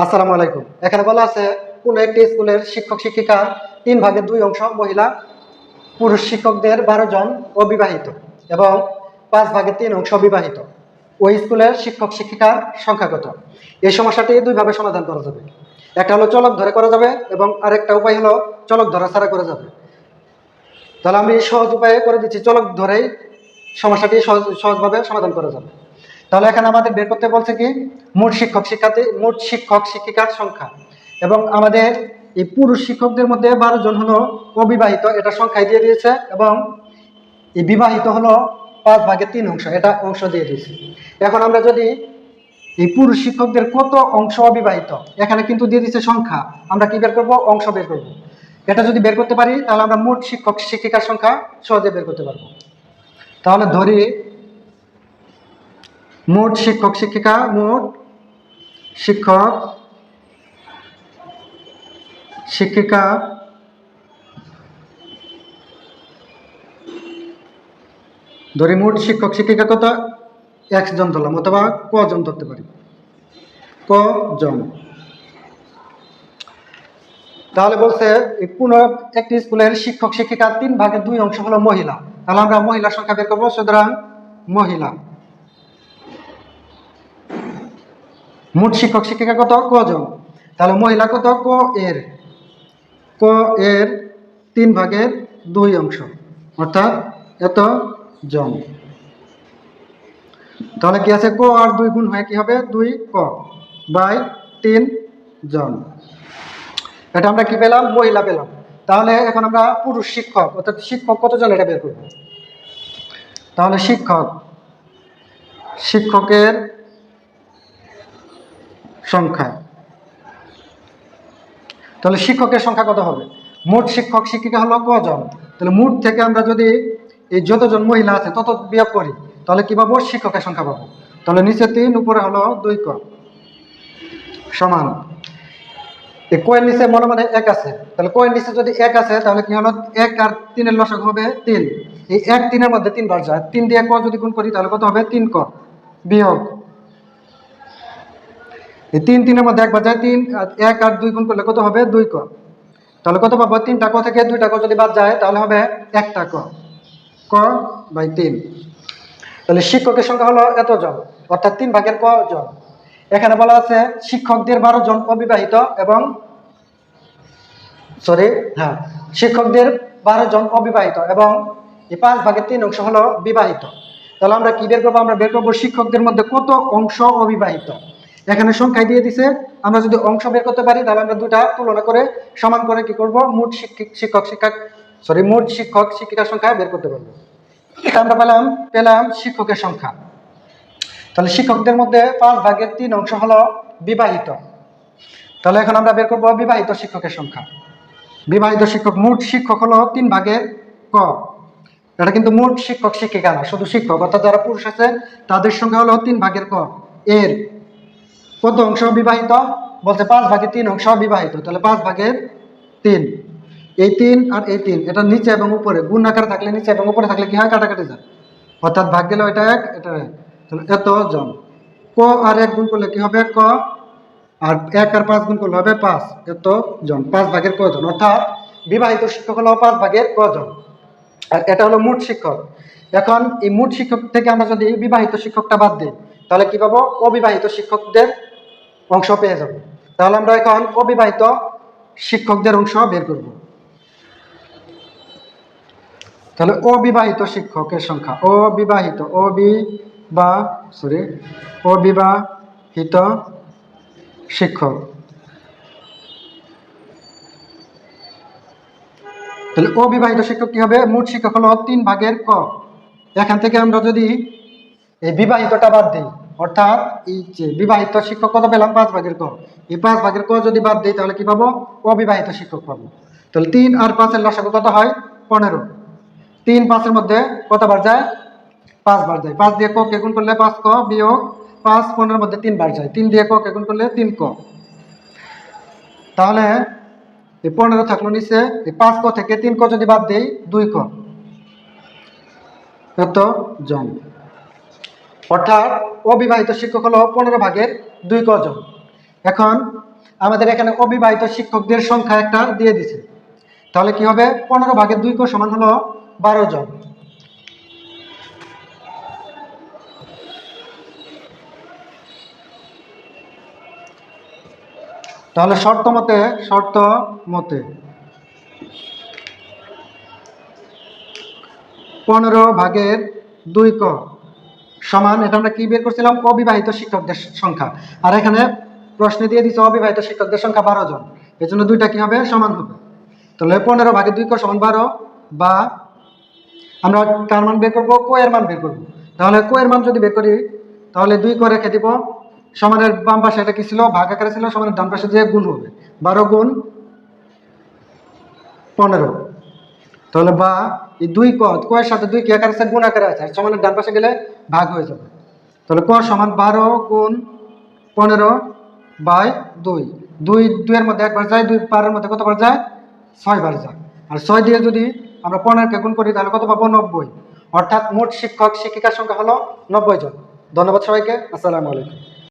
আসসালামু আলাইকুম। এখানে বলা আছে কোন একটি স্কুলের শিক্ষক শিক্ষিকার 3/2 অংশ মহিলা, পুরুষ শিক্ষকদের 12 জন অবিবাহিত এবং 5/3 অংশ বিবাহিত। ওই স্কুলের শিক্ষক শিক্ষিকার সংখ্যা কত? এই সমস্যাটি দুইভাবে সমাধান করা যাবে। একটা হলো চলক ধরে করা যাবে এবং আরেকটা উপায় হলো চলক ধরা ছাড়া করা যাবে। তাহলে আমি সহজ উপায়ে করে দিচ্ছি, চলক ধরেই সমস্যাটি সহজভাবে সমাধান করা যাবে। তাহলে এখানে আমাদের বের করতে বলছে কি মোট শিক্ষক শিক্ষিকার সংখ্যা, এবং আমাদের এই পুরুষ শিক্ষকদের মধ্যে 12 জন হলো অবিবাহিত, এটা সংখ্যায় দিয়ে দিয়েছে, এবং এই বিবাহিত হলো 5/3 অংশ, এটা অংশ দিয়ে দিয়েছে। এখন আমরা যদি এই পুরুষ শিক্ষকদের কত অংশ অবিবাহিত, এখানে কিন্তু দিয়ে দিচ্ছে সংখ্যা, আমরা কি বের করব? অংশ বের করব। এটা যদি বের করতে পারি তাহলে আমরা মোট শিক্ষক শিক্ষিকার সংখ্যা সহজে বের করতে পারবো। তাহলে ধরি মোট শিক্ষক শিক্ষিকা, মোট শিক্ষক শিক্ষিকা ধরি মোট শিক্ষক শিক্ষিকা কত? 1 জন ধরলাম, অথবা কজন ধরতে পারি, কজন। তাহলে বলছে কোন একটি স্কুলের শিক্ষক শিক্ষিকার 3/2 অংশ হলো মহিলা, তাহলে আমরা মহিলার সংখ্যা বের করবো। সুতরাং মহিলা, মোট শিক্ষক শিক্ষিকা কত? কজন। তাহলে মহিলা কত? ক এর 3/2 অংশ, অর্থাৎ এত জন। তাহলে কি আছে? ক আর 2 গুণ হয়ে কি হবে? 2 ক বাই 3 জন। এটা আমরা কি পেলাম? মহিলা পেলাম। তাহলে এখন আমরা পুরুষ শিক্ষক, অর্থাৎ শিক্ষক কতজন, এটা বের করব। তাহলে শিক্ষকের সংখ্যা, তাহলে শিক্ষকের সংখ্যা কত হবে? মোট শিক্ষক শিক্ষিকা হলো কজন, তাহলে মোট থেকে আমরা যদি এই যতজন মহিলা আছে তত বিয়োগ করি তাহলে কি পাবো? শিক্ষকের সংখ্যা পাবো। তাহলে নিচে 3, উপরে হলো 2 ক সমান এই কয়ের নিচে মনে মনে 1 আছে, তাহলে কয়ের নিচে যদি 1 আছে তাহলে কি হলো? 1 আর 3 এর লসাগু হবে 3। এই 1 3 এর মধ্যে 3 বার যায়, 3 দিয়ে ক যদি গুণ করি তাহলে কত হবে? 3 ক বিয়োগ এই 3 3 এর মধ্যে 1 বার যায় 3, আর 1 আর 2 গুণ করলে কত হবে? 2 ক। তাহলে কত পাবো? 3টা ক থেকে 2টা ক যদি বাদ যায় তাহলে হবে 1টা ক, ক বাই 3। তাহলে শিক্ষকের সংখ্যা হলো এতজন, অর্থাৎ 3/ক জন। এখানে বলা আছে শিক্ষকদের 12 জন অবিবাহিত এবং শিক্ষকদের 12 জন অবিবাহিত এবং এই 5/3 অংশ হলো বিবাহিত। তাহলে আমরা কি বের করবো? আমরা বের করবো শিক্ষকদের মধ্যে কত অংশ অবিবাহিত। এখানে সংখ্যায় দিয়ে দিছে, আমরা যদি অংশ বের করতে পারি তাহলে আমরা দুটা তুলনা করে সমান করে কি করব? মোট শিক্ষক শিক্ষিকার সংখ্যা বের করতে পারবো। এটা আমরা পেলাম শিক্ষকের সংখ্যা। তাহলে শিক্ষকদের মধ্যে 5/3 অংশ হলো বিবাহিত। তাহলে এখন আমরা বের করবো বিবাহিত শিক্ষকের সংখ্যা। বিবাহিত শিক্ষক, মোট শিক্ষক হলো 3/ক। এটা কিন্তু মোট শিক্ষক শিক্ষিকা না, শুধু শিক্ষক, অর্থাৎ যারা পুরুষ আছে তাদের সংখ্যা হলো 3/ক। এর কত অংশ বিবাহিত? বলছে 5/3 অংশ বিবাহিত। তাহলে 5/3, এই 3 আর এই 3, এটা নিচে এবং উপরে গুণ আকারে থাকলে, নিচে এবং উপরে থাকলে কি হয়? কাটাকাটি যায়, অর্থাৎ ভাগ গেলে এটা 1, এটা 1। তাহলে এত জন। ক আর 1 গুণ করলে কি হবে? ক, আর 1 আর 5 গুণ করলে হবে 5, এত জন, 5/ক জন। অর্থাৎ বিবাহিত শিক্ষক হলো 5/ক জন, আর এটা হলো মোট শিক্ষক। এখন এই মোট শিক্ষক থেকে আমরা যদি বিবাহিত শিক্ষকটা বাদ দিই তাহলে কি পাবো? অবিবাহিত শিক্ষকদের অংশ পেয়ে যাব। তাহলে আমরা এখন অবিবাহিত শিক্ষকদের অংশ বের করব। তাহলে অবিবাহিত শিক্ষকের সংখ্যা, অবিবাহিত শিক্ষক। তাহলে অবিবাহিত শিক্ষক কি হবে? মোট শিক্ষক হলো 3/ক। এখান থেকে আমরা যদি এই বিবাহিতটা বাদ দিই, অর্থাৎ এই যে বিবাহিত শিক্ষক কত পেলাম? 5/ক। এই 5/ক যদি বাদ দিই তাহলে কি পাবো? অবিবাহিত শিক্ষক পাবো। তাহলে 3 আর 5 এর লসাগু কত হয়? 15। 3 5 এর মধ্যে কত বার যায়? 5 বার যায়। 5 দিয়ে ক কে গুণ করলে 5ক, বিয়োগ 5 15 এর মধ্যে 3 বার যায়, 3 দিয়ে ক কে গুণ করলে 3ক। তাহলে এই 15 থাকলো নিচে, এই 5ক থেকে 3ক যদি বাদ দেই 2ক, এত জন। অর্থাৎ অবিবাহিত শিক্ষক হলো 15/2 ক জন। এখন আমাদের এখানে অবিবাহিত শিক্ষকদের সংখ্যা একটা দিয়ে দিছে, তাহলে কি হবে 15/2 সমান হলো 12 জন। তাহলে শর্ত মতে 15/2 সমান, এটা আমরা কি বের করছিলাম, অবিবাহিত শিক্ষকদের সংখ্যা। আর এখানে প্রশ্নে দিয়ে দিচ্ছে অবিবাহিত শিক্ষকদের সংখ্যা 12 জন, এই জন্য দুইটা কি হবে, সমান হবে। তাহলে 15/2 সমান 12, বা আমরা কার মান বের করবো, কো এর মান বের করবো। তাহলে কো এর মান যদি বের করি, তাহলে 2 করে রেখে দিব, সমানের বাম পাশে এটা কি ছিল, ভাগ আকারে ছিল, সমানের ডান পাশে যে গুণ হবে, 12 গুণ 15। তাহলে বা এই 2 ক এর সাথে 2 কি আকারে আছে, গুণ আকারে আছে, আর সমানের ডান পাশে গেলে ভাগ হয়ে যাবে। তাহলে ক সমান 12 গুণ 15/2। 2 এর মধ্যে একবার যায়, 2 পারের মধ্যে কতবার যায়, 6 বার যায়। আর 6 দিয়ে যদি আমরা 15-কে গুণ করি তাহলে কত পাবো, 90। অর্থাৎ মোট শিক্ষক শিক্ষিকার সংখ্যা হলো 90 জন। ধন্যবাদ সবাইকে, আসসালামু আলাইকুম।